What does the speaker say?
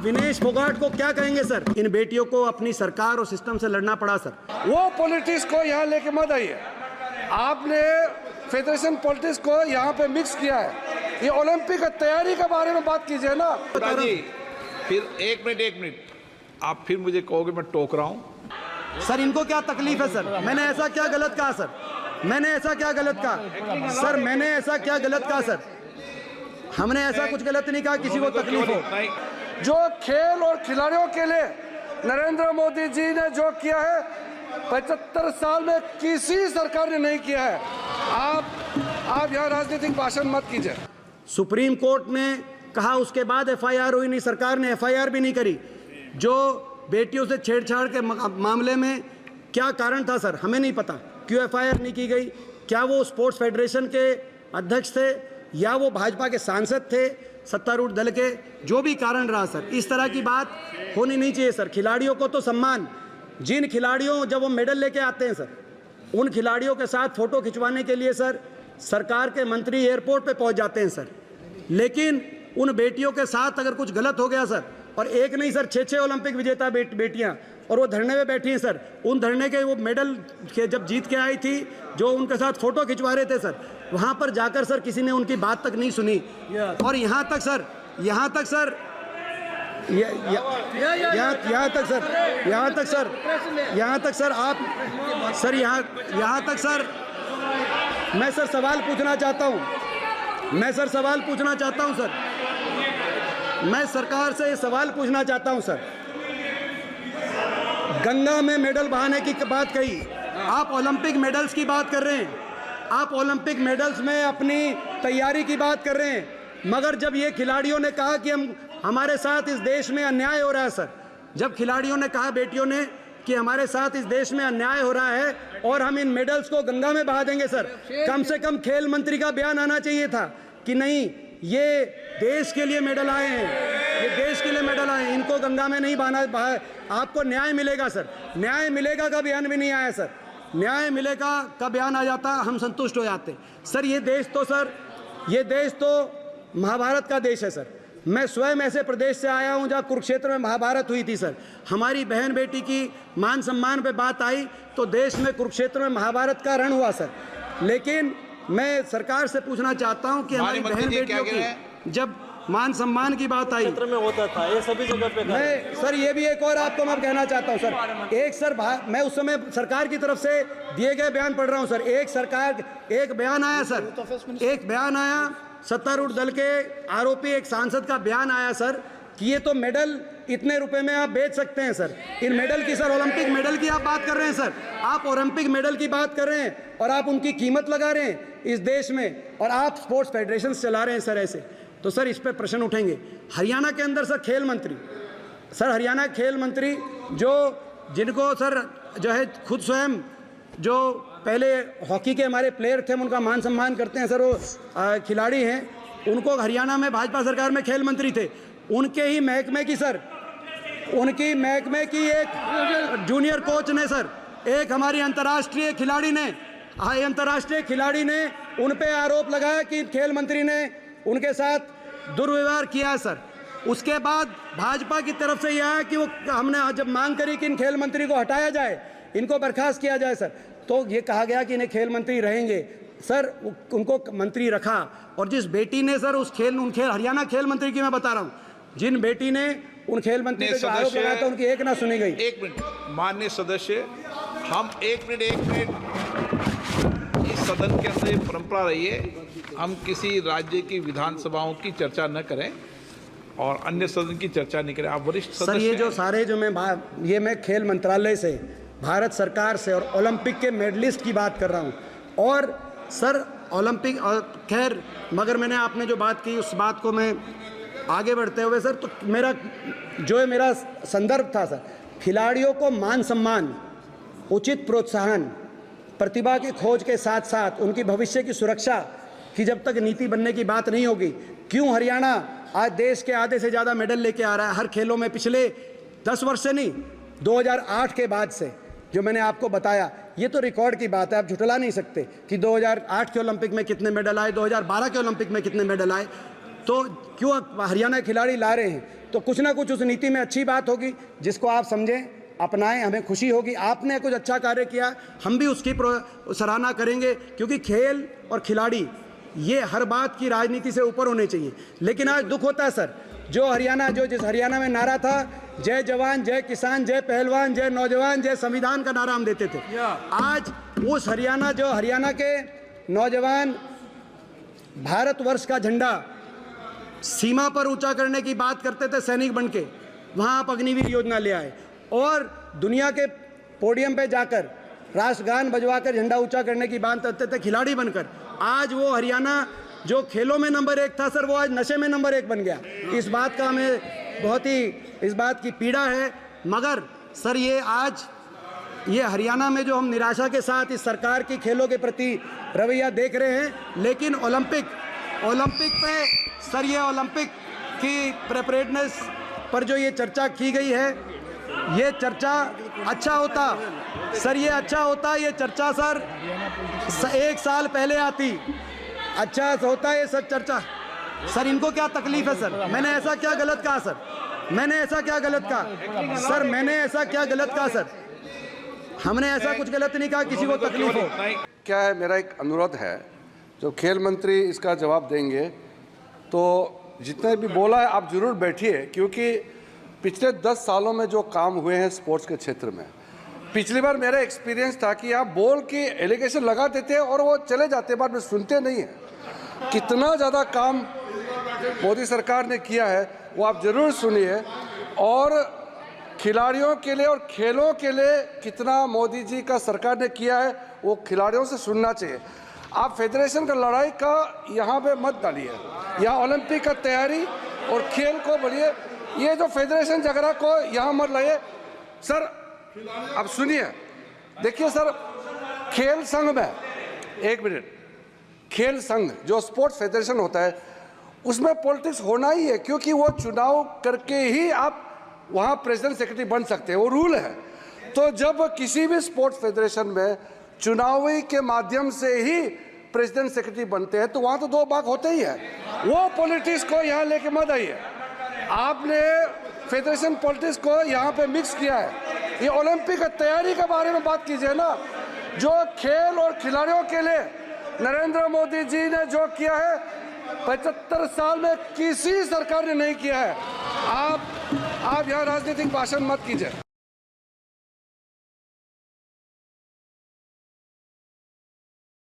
विनेश फोगाट को क्या कहेंगे सर? इन बेटियों को अपनी सरकार और सिस्टम से लड़ना पड़ा सर। वो पॉलिटिक्स को यहाँ लेके मत आइए। आपने फेडरेशन पॉलिटिक्स को यहाँ पे मिक्स किया है। ये ओलंपिक की तैयारी के बारे में बात कीजिए ना। फिर एक मिनट आप फिर मुझे कहोगे मैं टोक रहा हूँ। सर इनको क्या तकलीफ है सर? मैंने ऐसा क्या गलत कहा सर? मैंने ऐसा क्या गलत कहा सर? मैंने ऐसा क्या गलत कहा सर? हमने ऐसा कुछ गलत नहीं कहा किसी को तकलीफ हो। जो खेल और खिलाड़ियों के लिए नरेंद्र मोदी जी ने जो किया है 75 साल में किसी सरकार ने नहीं किया है। आप यहाँ राजनीतिक भाषण मत कीजिए। सुप्रीम कोर्ट ने कहा, उसके बाद एफआईआर हुई नहीं, सरकार ने एफआईआर भी नहीं करी। जो बेटियों से छेड़छाड़ के मामले में क्या कारण था सर, हमें नहीं पता क्यों एफआईआर नहीं की गई। क्या वो स्पोर्ट्स फेडरेशन के अध्यक्ष थे या वो भाजपा के सांसद थे सत्तारूढ़ दल के? जो भी कारण रहा सर, इस तरह की बात होनी नहीं चाहिए सर। खिलाड़ियों को तो सम्मान, जिन खिलाड़ियों जब वो मेडल लेके आते हैं सर, उन खिलाड़ियों के साथ फोटो खिंचवाने के लिए सर सरकार के मंत्री एयरपोर्ट पे पहुंच जाते हैं सर। लेकिन उन बेटियों के साथ अगर कुछ गलत हो गया सर, और एक नहीं सर 6 ओलंपिक विजेता बेटियां, और वो धरने में बैठी हैं सर, उन धरने के वो मेडल के जब जीत के आई थी, जो उनके साथ फोटो खिंचवा रहे थे सर, वहां पर जाकर सर किसी ने उनकी बात तक नहीं सुनी। और यहाँ तक सर मैं सर सवाल पूछना चाहता हूँ सर। मैं सरकार से ये सवाल पूछना चाहता हूं सर। गंगा में मेडल बहाने की बात कही, आप ओलंपिक मेडल्स की बात कर रहे हैं, आप ओलंपिक मेडल्स में अपनी तैयारी की बात कर रहे हैं, मगर जब ये खिलाड़ियों ने कहा कि हमारे साथ इस देश में अन्याय हो रहा है सर, जब खिलाड़ियों ने कहा, बेटियों ने, कि हमारे साथ इस देश में अन्याय हो रहा है और हम इन मेडल्स को गंगा में बहा देंगे सर, कम से कम खेल मंत्री का बयान आना चाहिए था कि नहीं, ये देश के लिए मेडल आए हैं, ये देश के लिए मेडल आए हैं, इनको गंगा में नहीं बहाना, आपको न्याय मिलेगा सर। न्याय मिलेगा का बयान भी नहीं आया सर। न्याय मिलेगा का बयान आ जाता, हम संतुष्ट हो जाते सर। ये देश तो महाभारत का देश है सर। मैं स्वयं ऐसे प्रदेश से आया हूं जहां कुरुक्षेत्र में महाभारत हुई थी सर। हमारी बहन बेटी की मान सम्मान पे बात आई तो देश में कुरुक्षेत्र में महाभारत का रण हुआ सर। लेकिन मैं सरकार से पूछना चाहता हूं कि हमारी बहन बेटियों की जब मान सम्मान की बात आई, क्षेत्र में होता था, ये सभी जगह पे मैं सर ये भी एक और आपको मैं कहना चाहता हूं सर। एक सर मैं उस समय सरकार की तरफ से दिए गए बयान पढ़ रहा हूं सर। एक बयान आया सर, एक बयान आया सत्तारूढ़ दल के आरोपी एक सांसद का बयान आया सर कि ये तो मेडल इतने रुपए में आप बेच सकते हैं सर। इन मेडल की सर, ओलंपिक मेडल की आप बात कर रहे हैं सर, आप ओलंपिक मेडल की बात कर रहे हैं और आप उनकी कीमत लगा रहे हैं इस देश में, और आप स्पोर्ट्स फेडरेशन चला रहे हैं सर ऐसे। तो सर इस पर प्रश्न उठेंगे। हरियाणा के अंदर सर खेल मंत्री, सर हरियाणा खेल मंत्री जिनको सर जो है खुद स्वयं जो पहले हॉकी के हमारे प्लेयर थे, हम उनका मान सम्मान करते हैं सर, वो खिलाड़ी हैं, उनको हरियाणा में भाजपा सरकार में खेल मंत्री थे, उनके ही महकमे की सर, उनकी महकमे की एक जूनियर कोच ने सर, एक हमारी अंतर्राष्ट्रीय खिलाड़ी ने उन पे आरोप लगाया कि खेल मंत्री ने उनके साथ दुर्व्यवहार किया है सर। उसके बाद भाजपा की तरफ से यह है कि वो हमने जब मांग करी कि इन खेल मंत्री को हटाया जाए, इनको बर्खास्त किया जाए सर, तो ये कहा गया कि इन्हें खेल मंत्री रहेंगे सर, उनको मंत्री रखा। और जिस बेटी ने सर हरियाणा खेल मंत्री की मैं बता रहा हूँ, जिन बेटी ने उन खेल मंत्री पे आरोप लगाया था, उनकी एक ना सुनी गई। एक मिनट माननीय सदस्य, हम एक मिनट इस सदन के अंदर परंपरा रही है, हम किसी राज्य की विधानसभाओं की चर्चा न करें और अन्य सदन की चर्चा नहीं करें। आप वरिष्ठ सदस्य सर, ये जो सारे जो मैं खेल मंत्रालय से, भारत सरकार से और ओलंपिक के मेडलिस्ट की बात कर रहा हूँ। और सर ओलंपिक, और खैर मगर मैंने आपने जो बात की उस बात को मैं आगे बढ़ते हुए सर, तो मेरा संदर्भ था सर, खिलाड़ियों को मान सम्मान, उचित प्रोत्साहन, प्रतिभा की खोज के साथ साथ उनकी भविष्य की सुरक्षा की जब तक नीति बनने की बात नहीं होगी, क्यों हरियाणा आज देश के आधे से ज़्यादा मेडल लेके आ रहा है हर खेलों में, पिछले 10 वर्ष से नहीं, 2008 के बाद से, जो मैंने आपको बताया, ये तो रिकॉर्ड की बात है, आप झुठला नहीं सकते कि 2008 के ओलंपिक में कितने मेडल आए, 2012 के ओलंपिक में कितने मेडल आए। तो क्यों हरियाणा के खिलाड़ी ला रहे हैं? तो कुछ ना कुछ उस नीति में अच्छी बात होगी जिसको आप समझें, अपनाएं, हमें खुशी होगी। आपने कुछ अच्छा कार्य किया, हम भी उसकी सराहना करेंगे, क्योंकि खेल और खिलाड़ी ये हर बात की राजनीति से ऊपर होने चाहिए। लेकिन आज दुख होता है सर, जिस हरियाणा में नारा था जय जवान जय किसान जय पहलवान जय नौजवान जय संविधान का नारा हम देते थे, आज उस हरियाणा के नौजवान भारतवर्ष का झंडा सीमा पर ऊंचा करने की बात करते थे सैनिक बन के, वहाँ आप अग्निवीर योजना ले आए और दुनिया के पोडियम पे जाकर राष्ट्रगान बजवाकर झंडा ऊंचा करने की बात करते थे खिलाड़ी बनकर। आज वो हरियाणा जो खेलों में नंबर 1 था सर, वो आज नशे में नंबर 1 बन गया। इस बात का हमें बहुत ही इस बात की पीड़ा है। मगर सर ये हरियाणा में जो हम निराशा के साथ इस सरकार की खेलों के प्रति रवैया देख रहे हैं, लेकिन ओलंपिक पे सर ये ओलंपिक की प्रिपरेडनेस पर जो ये चर्चा की गई है, ये चर्चा अच्छा होता सर, ये अच्छा होता, ये चर्चा सर 1 साल पहले आती, अच्छा होता ये सब चर्चा। सर इनको क्या तकलीफ है सर? मैंने ऐसा क्या गलत कहा सर? मैंने ऐसा क्या गलत कहा सर? मैंने ऐसा क्या गलत कहा सर? हमने ऐसा कुछ गलत नहीं कहा, किसी को तकलीफ हो। क्या है, मेरा एक अनुरोध है, जो खेल मंत्री इसका जवाब देंगे तो जितने भी बोला है आप जरूर बैठिए, क्योंकि पिछले 10 सालों में जो काम हुए हैं स्पोर्ट्स के क्षेत्र में, पिछली बार मेरा एक्सपीरियंस था कि आप बोल के एलिगेशन लगा देते और वो चले जाते, बाद में सुनते नहीं हैं। कितना ज़्यादा काम मोदी सरकार ने किया है वो आप ज़रूर सुनिए, और खिलाड़ियों के लिए और खेलों के लिए कितना मोदी जी का सरकार ने किया है वो खिलाड़ियों से सुनना चाहिए। आप फेडरेशन का लड़ाई का यहाँ पे मत डालिए, यहाँ ओलंपिक का तैयारी और खेल को बोलिए, ये जो फेडरेशन झगड़ा को यहाँ मत लाइए। सर अब सुनिए, देखिए सर, खेल संघ में, एक मिनट, खेल संघ जो स्पोर्ट्स फेडरेशन होता है उसमें पॉलिटिक्स होना ही है, क्योंकि वो चुनाव करके ही आप वहाँ प्रेसिडेंट सेक्रेटरी बन सकते हैं, वो रूल है। तो जब किसी भी स्पोर्ट्स फेडरेशन में चुनावी के माध्यम से ही प्रेसिडेंट सेक्रेटरी बनते हैं तो वहाँ तो 2 भाग होते ही है। वो पॉलिटिक्स को यहाँ लेके मत आइए, आपने फेडरेशन पॉलिटिक्स को यहाँ पे मिक्स किया है। ये ओलंपिक की तैयारी के बारे में बात कीजिए ना, जो खेल और खिलाड़ियों के लिए नरेंद्र मोदी जी ने जो किया है 75 साल में किसी सरकार ने नहीं किया है। आप यहाँ राजनीतिक भाषण मत कीजिए।